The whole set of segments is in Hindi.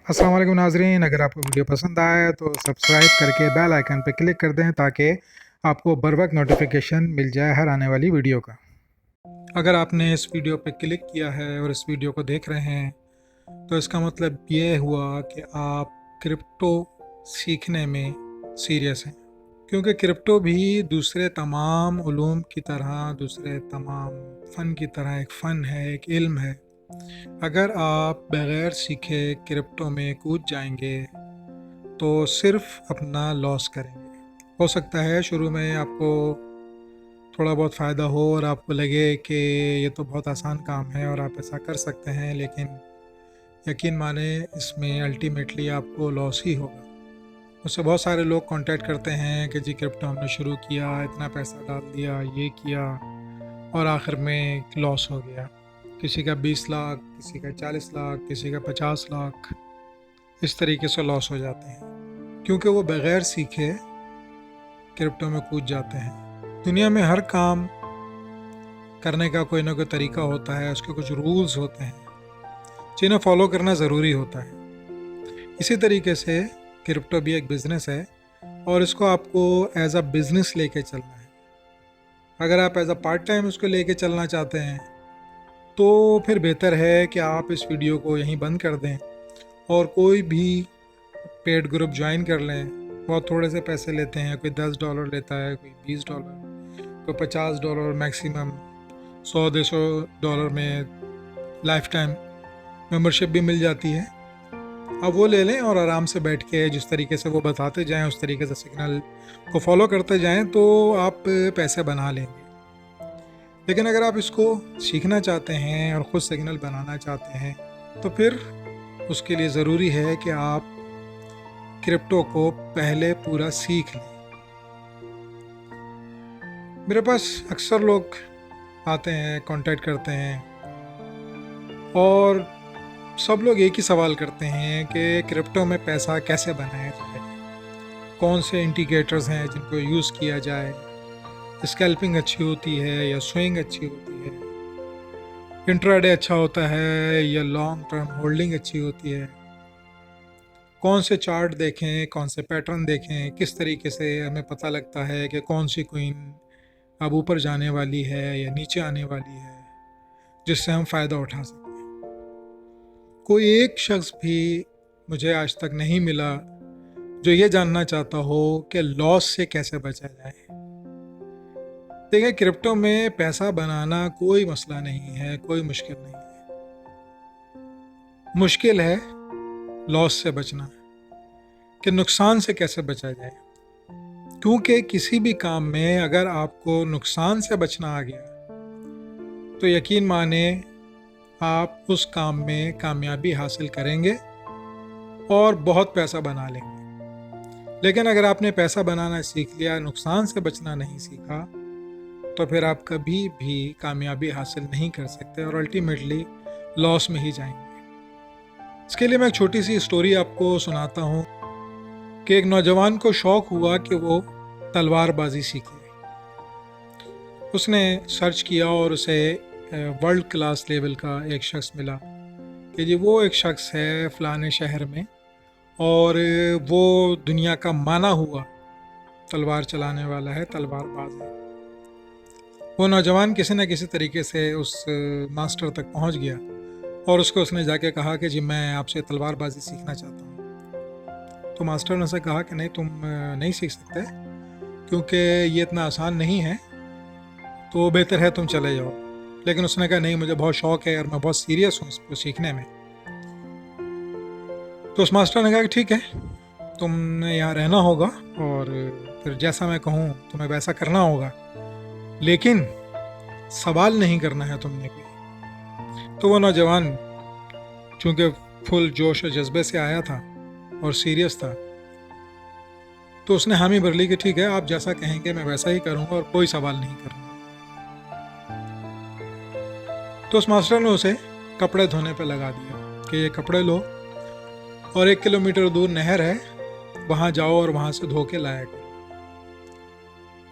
अस्सलाम वालेकुम नाज़रीन, अगर आपको वीडियो पसंद आया तो सब्सक्राइब करके बेल आइकन पर क्लिक कर दें ताकि आपको बर वक्त नोटिफिकेशन मिल जाए हर आने वाली वीडियो का। अगर आपने इस वीडियो पर क्लिक किया है और इस वीडियो को देख रहे हैं तो इसका मतलब ये हुआ कि आप क्रिप्टो सीखने में सीरियस हैं, क्योंकि क्रिप्टो भी दूसरे तमाम उलूम की तरह, दूसरे तमाम फ़न की तरह एक फ़न है, एक इल्म है। अगर आप बग़ैर सीखे क्रिप्टो में कूद जाएंगे तो सिर्फ अपना लॉस करेंगे। हो सकता है शुरू में आपको थोड़ा बहुत फ़ायदा हो और आपको लगे कि ये तो बहुत आसान काम है और आप ऐसा कर सकते हैं, लेकिन यकीन माने इसमें अल्टीमेटली आपको लॉस ही होगा। मुझसे बहुत सारे लोग कांटेक्ट करते हैं कि जी क्रिप्टो हमने शुरू किया, इतना पैसा डाल दिया, ये किया और आखिर में लॉस हो गया। किसी का 20 लाख, किसी का 40 लाख, किसी का 50 लाख, इस तरीके से लॉस हो जाते हैं क्योंकि वो बग़ैर सीखे क्रिप्टो में कूद जाते हैं। दुनिया में हर काम करने का कोई ना कोई तरीका होता है, उसके कुछ रूल्स होते हैं जिन्हें फॉलो करना ज़रूरी होता है। इसी तरीके से क्रिप्टो भी एक बिज़नेस है और इसको आपको एज अ बिज़नेस लेके चलना है। अगर आप एज अ पार्ट टाइम उसको लेके चलना चाहते हैं तो फिर बेहतर है कि आप इस वीडियो को यहीं बंद कर दें और कोई भी पेड ग्रुप ज्वाइन कर लें। बहुत थोड़े से पैसे लेते हैं, कोई $10 लेता है, कोई $20, कोई $50, मैक्सिमम 100-150 में लाइफ टाइम मेंबरशिप भी मिल जाती है। आप वो ले लें और आराम से बैठ के जिस तरीके से वो बताते जाएं उस तरीके से सिग्नल को फॉलो करते जाएं तो आप पैसे बना लेंगे। लेकिन अगर आप इसको सीखना चाहते हैं और ख़ुद सिग्नल बनाना चाहते हैं तो फिर उसके लिए ज़रूरी है कि आप क्रिप्टो को पहले पूरा सीख लें। मेरे पास अक्सर लोग आते हैं, कांटेक्ट करते हैं और सब लोग एक ही सवाल करते हैं कि क्रिप्टो में पैसा कैसे बनाया जाए, कौन से इंडिकेटर्स हैं जिनको यूज़ किया जाए, स्कैल्पिंग अच्छी होती है या स्विंग अच्छी होती है, इंट्राडे अच्छा होता है या लॉन्ग टर्म होल्डिंग अच्छी होती है, कौन से चार्ट देखें, कौन से पैटर्न देखें, किस तरीके से हमें पता लगता है कि कौन सी कोइन अब ऊपर जाने वाली है या नीचे आने वाली है जिससे हम फ़ायदा उठा सकें। कोई एक शख्स भी मुझे आज तक नहीं मिला जो ये जानना चाहता हो कि लॉस से कैसे बचा जाए। देखिए, क्रिप्टो में पैसा बनाना कोई मसला नहीं है, कोई मुश्किल नहीं है। मुश्किल है लॉस से बचना, कि नुकसान से कैसे बचा जाए। क्योंकि किसी भी काम में अगर आपको नुकसान से बचना आ गया तो यकीन माने आप उस काम में कामयाबी हासिल करेंगे और बहुत पैसा बना लेंगे। लेकिन अगर आपने पैसा बनाना सीख लिया, नुकसान से बचना नहीं सीखा, तो फिर आप कभी भी कामयाबी हासिल नहीं कर सकते और अल्टीमेटली लॉस में ही जाएंगे। इसके लिए मैं एक छोटी सी स्टोरी आपको सुनाता हूँ कि एक नौजवान को शौक़ हुआ कि वो तलवारबाजी सीखे। उसने सर्च किया और उसे वर्ल्ड क्लास लेवल का एक शख्स मिला कि जी वो एक शख्स है फ़लाने शहर में और वो दुनिया का माना हुआ तलवार चलाने वाला है, तलवारबाज है। वो नौजवान किसी न किसी तरीके से उस मास्टर तक पहुंच गया और उसने जाके कहा कि जी मैं आपसे तलवारबाजी सीखना चाहता हूँ। तो मास्टर ने उनसे कहा कि नहीं, तुम नहीं सीख सकते क्योंकि ये इतना आसान नहीं है, तो बेहतर है तुम चले जाओ। लेकिन उसने कहा नहीं, मुझे बहुत शौक़ है और मैं बहुत सीरियस हूँ इसको सीखने में। तो उस मास्टर ने कहा कि ठीक है, तुमने यहाँ रहना होगा और फिर जैसा मैं कहूँ तुम्हें वैसा करना होगा, लेकिन सवाल नहीं करना है तुमने कोई। तो वो नौजवान चूँकि फुल जोश और जज्बे से आया था और सीरियस था, तो उसने हामी भर ली कि ठीक है, आप जैसा कहेंगे मैं वैसा ही करूँगा और कोई सवाल नहीं करूँगा। तो उस मास्टर ने उसे कपड़े धोने पे लगा दिया कि ये कपड़े लो और 1 किलोमीटर दूर नहर है, वहाँ जाओ और वहाँ से धो के लाया करो।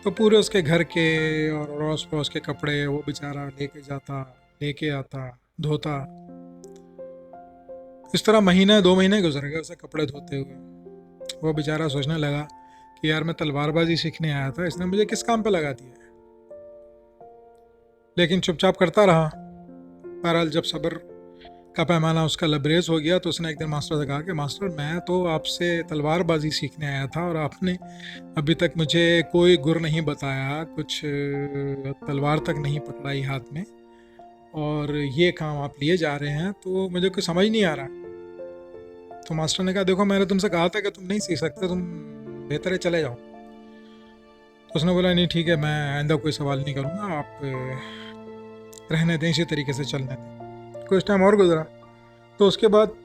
तो पूरे उसके घर के और अड़ोस पड़ोस के कपड़े वो बेचारा लेके जाता, लेके आता, धोता। इस तरह महीना 2 महीने गुजर गए उसे कपड़े धोते हुए। वो बेचारा सोचने लगा कि यार मैं तलवारबाजी सीखने आया था, इसने मुझे किस काम पे लगा दिया है। लेकिन चुपचाप करता रहा। बहरहाल जब सब्र का पैमाना उसका लबरेज हो गया तो उसने एक दिन मास्टर से कहा कि मास्टर, मैं तो आपसे तलवारबाजी सीखने आया था और आपने अभी तक मुझे कोई गुर नहीं बताया, कुछ तलवार तक नहीं पकड़ाई हाथ में, और ये काम आप लिए जा रहे हैं तो मुझे कुछ समझ नहीं आ रहा। तो मास्टर ने कहा, देखो मैंने तुमसे कहा था कि तुम नहीं सीख सकते, तुम बेहतर है चले जाओ। तो उसने बोला, नहीं ठीक है, मैं आइंदा कोई सवाल नहीं करूँगा, आप रहने दें, इसी तरीके से चलने दें। कुछ टाइम और गुजरा तो उसके बाद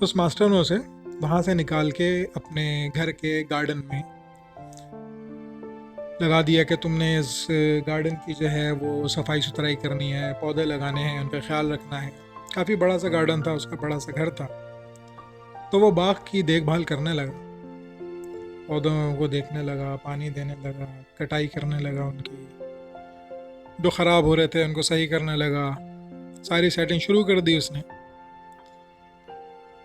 उस मास्टर ने उसे वहाँ से निकाल के अपने घर के गार्डन में लगा दिया कि तुमने इस गार्डन की जो है वो सफाई सुथराई करनी है, पौधे लगाने हैं, उनका ख्याल रखना है। काफ़ी बड़ा सा गार्डन था, उसका बड़ा सा घर था। तो वो बाग की देखभाल करने लगा, पौधों को देखने लगा, पानी देने लगा, कटाई करने लगा, उनकी जो ख़राब हो रहे थे उनको सही करने लगा। सारी सेटिंग शुरू कर दी उसने।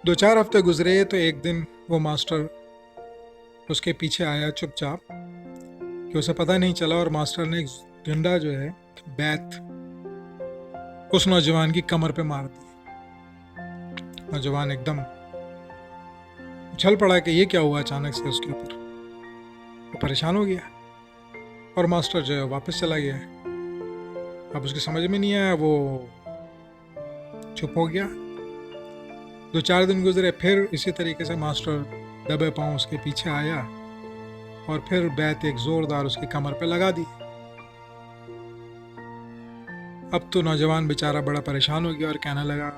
2-4 हफ्ते गुजरे तो एक दिन वो मास्टर उसके पीछे आया चुपचाप, कि उसे पता नहीं चला, और मास्टर ने एक डंडा जो है बैत उस नौजवान की कमर पे मार दी। नौजवान एकदम उछल पड़ा कि ये क्या हुआ अचानक से उसके ऊपर। वो परेशान हो गया और मास्टर जो है वापस चला गया। अब उसकी समझ में नहीं आया, वो चुप हो गया। 2-4 दिन गुजरे, फिर इसी तरीके से मास्टर दबे पांव उसके पीछे आया और फिर बैत एक जोरदार उसकी कमर पे लगा दी। अब तो नौजवान बेचारा बड़ा परेशान हो गया और कहने लगा,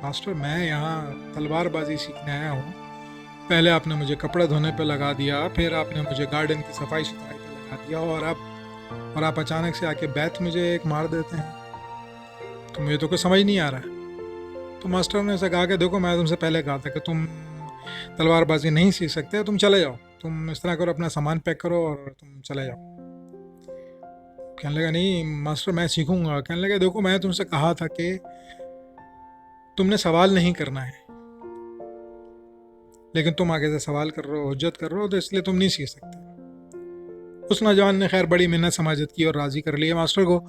मास्टर मैं यहाँ तलवारबाजी सीखने आया हूँ, पहले आपने मुझे कपड़े धोने पे लगा दिया, फिर आपने मुझे गार्डन की सफाई सुथराई पे लगा दिया, और आप अचानक से आके बैत मुझे एक मार देते हैं, तो मुझे तो कुछ समझ नहीं आ रहा। तो मास्टर ने उसे कहा कि देखो मैं तुमसे पहले कहा था कि तुम तलवारबाजी नहीं सीख सकते, तुम चले जाओ, तुम इस तरह करो, अपना सामान पैक करो और तुम चले जाओ। कहने लगा, नहीं मास्टर मैं सीखूंगा। कहने लगा, देखो मैं तुमसे कहा था कि तुमने सवाल नहीं करना है, लेकिन तुम आगे से सवाल कर रहे हो, हुज्जत कर रहे हो, तो इसलिए तुम नहीं सीख सकते। उस नौजवान ने खैर बड़ी मिन्नत समाजत की और राजी कर लिया मास्टर को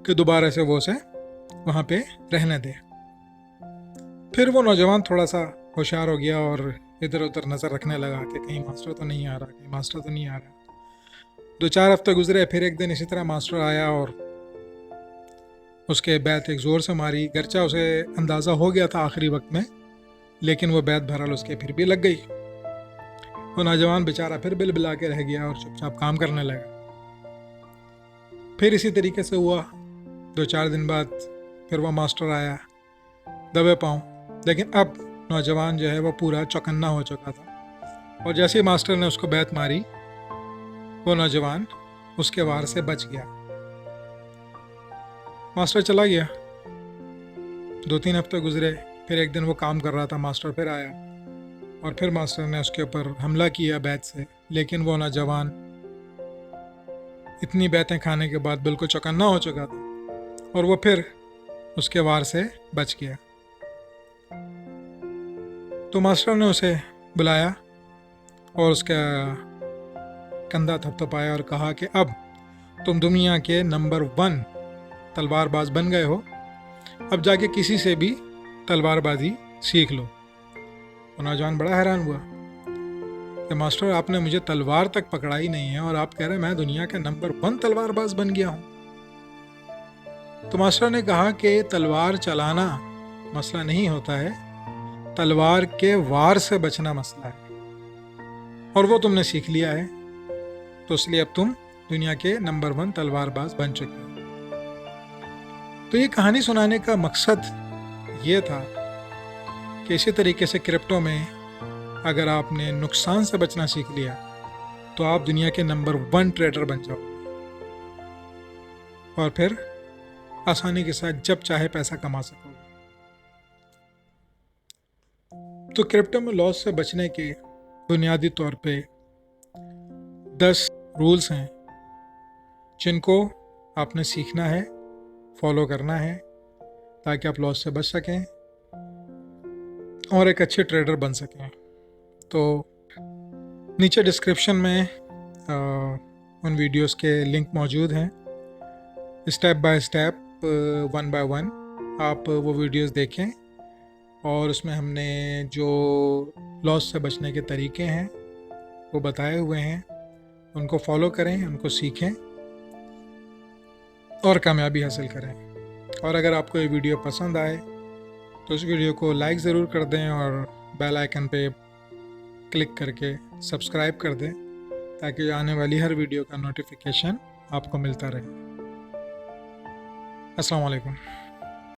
कि दोबारा से वो उसे वहाँ पे रहने दे। फिर वो नौजवान थोड़ा सा होशियार हो गया और इधर उधर नज़र रखने लगा कि कहीं मास्टर तो नहीं आ रहा, कहीं मास्टर तो नहीं आ रहा। 2-4 हफ्ते गुजरे, फिर एक दिन इसी तरह मास्टर आया और उसके बैत एक ज़ोर से मारी। गर्चा उसे अंदाज़ा हो गया था आखिरी वक्त में, लेकिन वो बैत बहरहाल उसके फिर भी लग गई। वो नौजवान बेचारा फिर बिल बिला के रह गया और चुपचाप काम करने लगा। फिर इसी तरीके से हुआ। 2-4 दिन बाद फिर वो मास्टर आया दबे पाँव, लेकिन अब नौजवान जो है वो पूरा चौकन्ना हो चुका था, और जैसे ही मास्टर ने उसको बैत मारी वो नौजवान उसके वार से बच गया। मास्टर चला गया। 2-3 हफ्ते गुजरे, फिर एक दिन वो काम कर रहा था, मास्टर फिर आया और फिर मास्टर ने उसके ऊपर हमला किया बैत से, लेकिन वो नौजवान इतनी बैतें खाने के बाद बिल्कुल चौकन्ना हो चुका था और वो फिर उसके वार से बच गया। तो मास्टर ने उसे बुलाया और उसका कंधा थपथपाया और कहा कि अब तुम दुनिया के नंबर 1 तलवारबाज बन गए हो, अब जाके किसी से भी तलवारबाजी सीख लो। तो नौजवान बड़ा हैरान हुआ कि मास्टर आपने मुझे तलवार तक पकड़ाई नहीं है और आप कह रहे हैं मैं दुनिया का नंबर 1 तलवारबाज बन गया हूं। तो मास्टर ने कहा कि तलवार चलाना मसला नहीं होता है, तलवार के वार से बचना मसला है, और वो तुमने सीख लिया है, तो इसलिए अब तुम दुनिया के नंबर 1 तलवारबाज बन चुके हो। तो ये कहानी सुनाने का मकसद ये था कि इसी तरीके से क्रिप्टो में अगर आपने नुकसान से बचना सीख लिया तो आप दुनिया के नंबर 1 ट्रेडर बन जाओ और फिर आसानी के साथ जब चाहे पैसा कमा सकोगे। तो क्रिप्टो में लॉस से बचने के बुनियादी तौर पे 10 रूल्स हैं जिनको आपने सीखना है, फॉलो करना है, ताकि आप लॉस से बच सकें और एक अच्छे ट्रेडर बन सकें। तो नीचे डिस्क्रिप्शन में उन वीडियोस के लिंक मौजूद हैं, step by step, one by one आप वो वीडियोस देखें और उसमें हमने जो लॉस से बचने के तरीके हैं वो बताए हुए हैं, उनको फॉलो करें, उनको सीखें और कामयाबी हासिल करें। और अगर आपको ये वीडियो पसंद आए तो इस वीडियो को लाइक ज़रूर कर दें और बेल आइकन पे क्लिक करके सब्सक्राइब कर दें ताकि आने वाली हर वीडियो का नोटिफिकेशन आपको मिलता रहे। अस्सलाम वालेकुम।